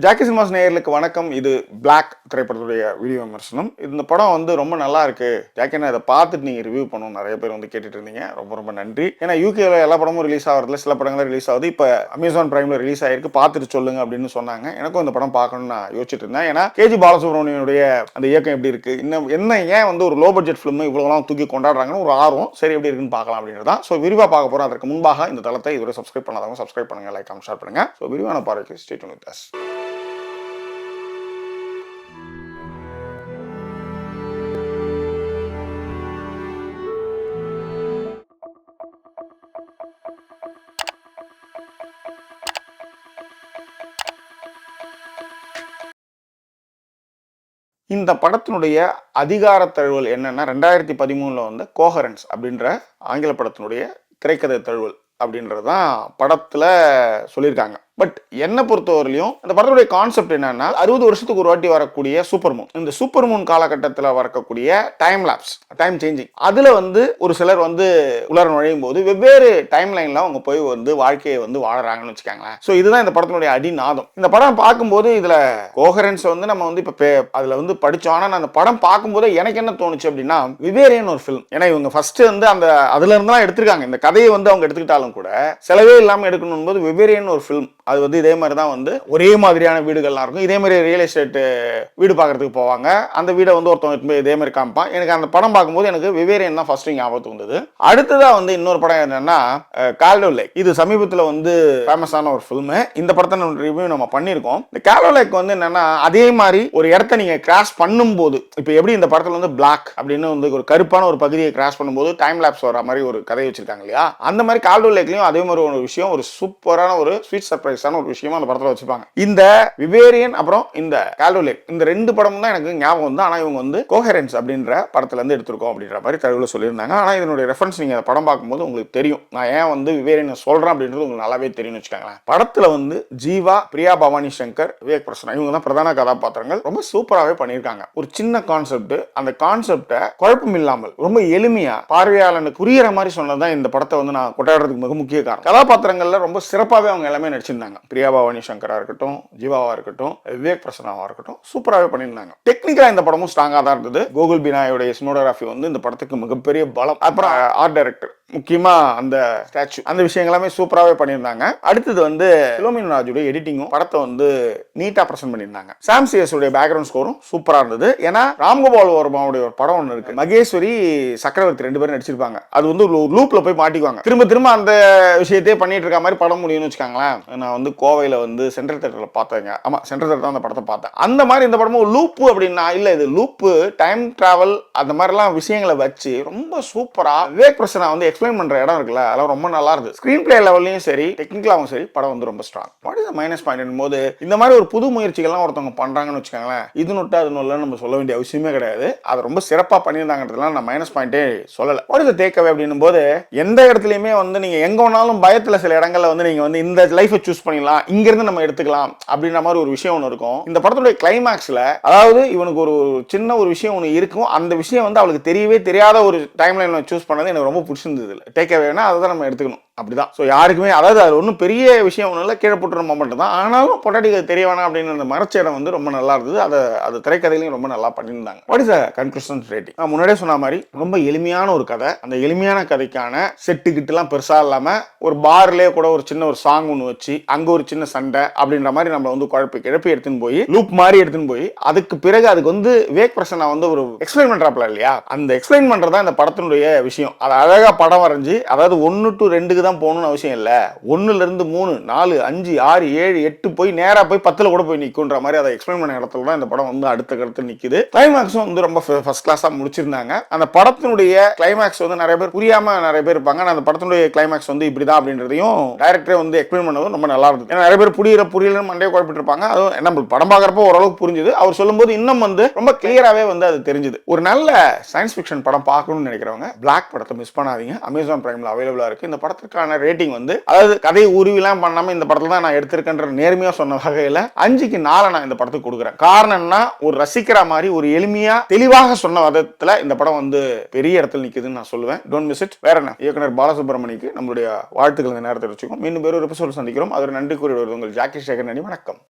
Jackie cinemas நேயர்களுக்கு வணக்கம். இது பிளாக் திரைப்படத்துடைய வீடியோ விமர்சனம். இந்த படம் வந்து ரொம்ப நல்லா இருக்கு. ஜாக்கி இதை பார்த்துட்டு நீங்க ரிவ்யூ பண்ணணும் நிறைய பேர் வந்து கேட்டுட்டு இருந்தீங்க. ரொம்ப ரொம்ப நன்றி. ஏன்னா யூகேல எல்லா படமும் ரிலீஸ் ஆகிறதுல சில படங்கள் ரிலீஸ் ஆகுது. இப்போ அமேசான் பிரைம்ல ரிலீஸ் ஆயிருக்கு, பார்த்துட்டு சொல்லுங்க அப்படின்னு சொன்னாங்க. எனக்கும் இந்த படம் பார்க்கணும்னு நான் யோசிச்சுட்டு இருந்தேன். ஏன்னா கேஜி பாலசுப்ரமணியனுடைய அந்த இயக்கம் எப்படி இருக்கு, இன்னும் என்ன ஏன் வந்து ஒரு லோ பட்ஜெட் ஃபிலிம் இவ்வளவுலாம் தூக்கி கொண்டாடுறாங்கன்னு ஒரு ஆர்வம். சரி எப்படி இருக்குன்னு பார்க்கலாம் அப்படின்றதான். ஸோ விரிவாக பார்க்க போறோம். அதற்கு முன்பாக இந்த தளத்தை இதுவரை சப்ஸ்கிரைப் பண்ணாதவங்க சப்ஸ்கிரைப் பண்ணுங்க, லைக் ஷேர் பண்ணுங்க. ஸோ விரிவான பார்வைக்கு ஸ்டே டியூன் வித் அஸ். இந்த படத்தினுடைய அதிகார தழுவல் என்னன்னா 2013 வந்த கோஹரன்ஸ் அப்படின்ற ஆங்கில படத்தினுடைய திரைக்கதை தழுவல் அப்படின்றதான் படத்துல சொல்லியிருக்காங்க. பட் என்ன பொறுத்தவரையிலும் அந்த படத்துடைய கான்செப்ட் என்னன்னா 60 வருஷத்துக்கு ஒரு வாட்டி வரக்கூடிய சூப்பர் மூன், இந்த சூப்பர் மூன் காலகட்டத்தில் வரக்கூடிய டைம் லாப்ஸ், டைம் சேஞ்சிங், அதுல வந்து ஒரு சிலர் வந்து உலர நுழையும் போது வெவ்வேறு டைம் லைன்ல அவங்க போய் வந்து வாழ்க்கையை வந்து வாழறாங்கன்னு வச்சுக்காங்களேன். ஸோ இதுதான் இந்த படத்தினுடைய அடிநாதம். இந்த படம் பார்க்கும்போது இதுல கோஹரன்ஸ் வந்து நம்ம வந்து இப்ப அதுல வந்து படிச்சோம். ஆனா அந்த படம் பார்க்கும்போது எனக்கு என்ன தோணுச்சு அப்படின்னா விவேரியன் ஒரு ஃபிலிம். ஏன்னா இவங்க ஃபர்ஸ்ட் வந்து அந்த அதுல இருந்தெல்லாம் எடுத்திருக்காங்க. இந்த கதையை வந்து அவங்க எடுத்துக்கிட்டாலும் கூட செலவே இல்லாம எடுக்கணும் போது விவேரியன் ஒரு ஃபிலிம். அது வந்து இதே மாதிரி தான் வந்து ஒரே மாதிரியான வீடுகள்லாம் இருக்கும். இதே மாதிரி ரியல் எஸ்டேட் வீடு பார்க்கறதுக்கு போவாங்க. அந்த வீடை வந்து ஒருத்தவங்க இதே மாதிரி காமிப்பான். எனக்கு அந்த படம் பார்க்கும்போது எனக்கு விவேரியன் தான் ஃபர்ஸ்ட் ஞாபகத்துக்கு வந்தது. அடுத்ததா வந்து இன்னொரு படம் என்னன்னா கால்டோ லேக். இது சமீபத்தில் வந்து ஃபேமஸான ஒரு ஃபிலிம். இந்த படத்தை ரிவ்யூ நம்ம பண்ணியிருக்கோம். இந்த கால்டோ லேக் வந்து என்னன்னா அதே மாதிரி ஒரு இடத்த நீங்க கிராஸ் பண்ணும்போது, இப்போ எப்படி இந்த படத்துல வந்து பிளாக் அப்படின்னு வந்து ஒரு கருப்பான ஒரு பகுதியை கிராஸ் பண்ணும்போது டைம் லாப்ஸ் வர மாதிரி ஒரு கதை வச்சிருக்காங்க இல்லையா, அந்த மாதிரி கால்டோ லேக்லயும் அதே மாதிரி ஒரு விஷயம், ஒரு சூப்பரான ஒரு ஸ்வீட் சர்ப்ரைஸ் ஒரு விஷயமா அந்த படத்துல வச்சிருப்பாங்க. இந்த விவேரியன் அப்புறம் இந்த கால்டோ லேக், இந்த ரெண்டு படமும் தான் எனக்கு ஞாபகம் வந்து. ஆனா இவங்க வந்து கோஹரன்ஸ் அப்படின்ற படத்துல இருந்து எடுத்திருக்கோம் அப்படின்ற மாதிரி தகவல் சொல்லியிருந்தாங்க. ஆனா இதனுடைய ரெஃபரன்ஸ் நீங்க படம் பார்க்கும்போது உங்களுக்கு தெரியும். நான் ஏன் வந்து விவேரியன் சொல்றேன் அப்படின்றது உங்களுக்கு நல்லாவே தெரியும்னு வச்சுக்கோங்களேன். படத்துல வந்து ஜீவா, பிரியா பவானி சங்கர், விவேக் பிரசன்னா இவங்க தான் பிரதான கதாபாத்திரங்கள். ரொம்ப சூப்பராகவே பண்ணியிருக்காங்க. ஒரு சின்ன கான்செப்ட், அந்த கான்செப்டை குழப்பம் இல்லாமல் ரொம்ப எளிமையா பார்வையாளனுக்கு புரியுற மாதிரி சொன்னதான் இந்த படத்தை வந்து நான் கொண்டாடுறதுக்கு மிக முக்கிய காரணம். கதாபாத்திரங்கள்ல ரொம்ப சிறப்பாகவே அவங்க எல்லாமே நடிச்சிருந்தாங்க. பிரியா பவானி சங்கரா இருக்கட்டும், ஜீவாவா இருக்கட்டும், விவேக் பிரசன்னாவா இருக்கட்டும், சூப்பராகவே பண்ணியிருந்தாங்க. டெக்னிக்கலா இந்த படமும் ஸ்ட்ராங்கா தான் இருந்தது. கோகுல் பினாயோட சினிமோகிராஃபி வந்து இந்த படத்துக்கு மிகப்பெரிய பலம். அப்புறம் ஆர்ட் டைரக்டர், முக்கியமா அந்த ஸ்டாச்சு, அந்த விஷயங்கள் எல்லாமே சூப்பராகவே பண்ணியிருந்தாங்க. அடுத்தது வந்து பிலோமினா ராஜுடைய எடிட்டிங்கும் படத்தை வந்து நீட்டா பிரசன்ட் பண்ணியிருந்தாங்க. சாம் சிஎஸ் உடைய பேக்ரவுண்ட் ஸ்கோரும் சூப்பரா இருந்தது. ஏன்னா ராம்கோபால் வர்மாவுடைய ஒரு படம் ஒன்று இருக்கு, மகேஸ்வரி சக்கரவர்த்தி ரெண்டு பேரும் நடிச்சிருப்பாங்க. அது வந்து ஒரு லூப்ல போய் மாட்டிக்குவாங்க. திரும்ப திரும்ப அந்த விஷயத்தையே பண்ணிட்டு இருக்க மாதிரி படம் முடியும்னு வச்சுக்காங்களேன். நான் வந்து கோவையில வந்து சென்ட்ரல் தியேட்டர்ல பார்த்தேங்க. ஆமா, சென்ட்ரல் தியேட்டர் தான் அந்த படத்தை பார்த்தேன். அந்த மாதிரி இந்த படமும் லூப் அப்படின்னா இல்ல, இது லூப், டைம் டிராவல், அந்த மாதிரிலாம் விஷயங்களை வச்சு ரொம்ப சூப்பரா விவேக் பிரசன்னா வந்து எக்ஸ்பிளைன் பண்ற இடம் இருக்குல்ல, அதெல்லாம் ரொம்ப நல்லா இருக்கு. ஸ்கிரீன் பிளே லெவல்லையும் சரி, டெக்னிக்கலாவும் சரி, படம் வந்து ரொம்ப strong. What is the minus point போது இந்த மாதிரி ஒரு புது முயற்சிகள்லாம் ஒருத்தவங்க பண்றாங்கன்னு வச்சுக்கோங்களேன், இது நொட்டா அது நொல்ல நம்ம சொல்ல வேண்டிய அவசியமே கிடையாது. அது ரொம்ப சிறப்பா பண்ணியிருந்தாங்கிறதுலாம் நான் மைனஸ் பாயிண்டே சொல்லல. What is the take away அப்படின்னும் போது எந்த இடத்துலயுமே வந்து நீங்க எங்க வேணாலும் பயத்துல சில இடங்கள்ல வந்து நீங்க வந்து இந்த லைஃபை சூஸ் பண்ணிடலாம், இங்க இருந்து நம்ம எடுத்துக்கலாம் அப்படின்ற மாதிரி ஒரு விஷயம் ஒன்று இருக்கும். இந்த படத்துடைய கிளைமேக்ஸ்ல அதாவது இவனுக்கு ஒரு சின்ன ஒரு விஷயம் ஒன்று இருக்கும். அந்த விஷயம் வந்து அவளுக்கு தெரியவே தெரியாத ஒரு டைம் லைன்ல சூஸ் பண்ணது எனக்கு ரொம்ப பிடிச்சிருந்தது. டேக் அவேனா அதை தான் நம்ம எடுத்துக்கணும். அப்படிதான். ஸோ யாருக்குமே அதாவது அது ஒன்றும் பெரிய விஷயம் ஒன்றும் இல்லை, கீழே போட்டுற மட்டும் தான். ஆனாலும் பொட்டாட்டிக்கு தெரிய வேணாம் அப்படின்னு அந்த மறைச்ச இடம் வந்து ரொம்ப நல்லா இருந்தது. அது திரைக்கதையிலையும் ரொம்ப நல்லா பண்ணியிருந்தாங்க. What is the conclusion rating? நான் முன்னாடியே சொன்ன மாதிரி ரொம்ப எளிமையான ஒரு கதை. அந்த எளிமையான கதைக்கான செட்டு கிட்டுலாம் பெருசா இல்லாம ஒரு பார்லயே கூட ஒரு சின்ன ஒரு சாங் ஒன்று வச்சு அங்க ஒரு சின்ன சண்டை அப்படின்ற மாதிரி நம்ம வந்து கிளப்பி எடுத்துன்னு போய் லூப் மாதிரி எடுத்துன்னு போய் அதுக்கு பிறகு அதுக்கு வந்து விவேக் பிரசன்னா வந்து ஒரு எக்ஸ்பிளைன் பண்றாப்ல இல்லையா, அந்த எக்ஸ்பிளைன் பண்றதா இந்த படத்தினுடைய விஷயம். அது அழகா படம் வரைஞ்சி, அதாவது 1 to 2 தான் போகணும்னு அவசியம் இல்ல, 1ல இருந்து 3 4 5 6 7 8 போய் நேரா போய் 10ல கூட போய் நிக்குன்ற மாதிரி அதை எக்ஸ்பிளைன் பண்ண இடத்துல தான் இந்த படம் வந்து அடுத்த கருத்து நிக்குது. கிளைமேக்ஸும் வந்து ரொம்ப ஃபர்ஸ்ட் கிளாஸா முடிச்சிருந்தாங்க. அந்த படத்தினுடைய கிளைமேக்ஸ் வந்து நிறைய பேர் புரியாம நிறைய பேர் இருப்பாங்க. அந்த படத்தினுடைய கிளைமேக்ஸ் வந்து இப்படிதான் அப்படின்றதையும் டைரக்டரே வந்து எக்ஸ்பிளைன் பண்ணதும் ரொம்ப நல்லா இருந்தது. ஏன்னா நிறைய பேர் புரியலன்னு மண்டையை குழப்பிட்டு இருப்பாங்க. அதுவும் நம்ம படம் பார்க்கறப்போ ஓரளவுக்கு புரிஞ்சுது. அவர் சொல்லும்போது இன்னும் வந்து ரொம்ப கிளியராகவே வந்து அது தெரிஞ்சுது. ஒரு நல்ல சயின்ஸ் ஃபிக்ஷன் படம் பார்க்கணும்னு நினைக்கிறவங்க பிளாக் படத்தை மிஸ் பண்ணாதீங்க. அமேசான் பிரைம்ல அவைலபிளா இருக்கு. இந்த படத்திற்கான ரேட்டிங் வந்து அதாவது கதையை உருவிலாம் பண்ணாம இந்த படத்துல தான் நான் எடுத்திருக்கேன்ற நேர்மையா சொன்ன வகையில 5க்கு 4 நான் இந்த படத்துக்கு கொடுக்குறேன். காரணம்னா ஒரு ரசிக்கிற மாதிரி ஒரு எளிமையா தெளிவாக சொன்ன விதத்துல இந்த படம் வந்து பெரிய இடத்துல நிக்குதுன்னு நான் சொல்லுவேன். Don't miss it. வேற என்ன, இயக்குனர் பாலசுப்ரமணிக்கு நம்மளுடைய வாழ்த்துக்கள் இந்த நேரத்தில் வச்சுக்கோம். மீண்டும் வேறு ஒரு எபிசோட் சந்திக்கிறோம். அதோட நன்றி கூறி வருது உங்கள் ஜாக்கி சேகர். நன்றி, வணக்கம்.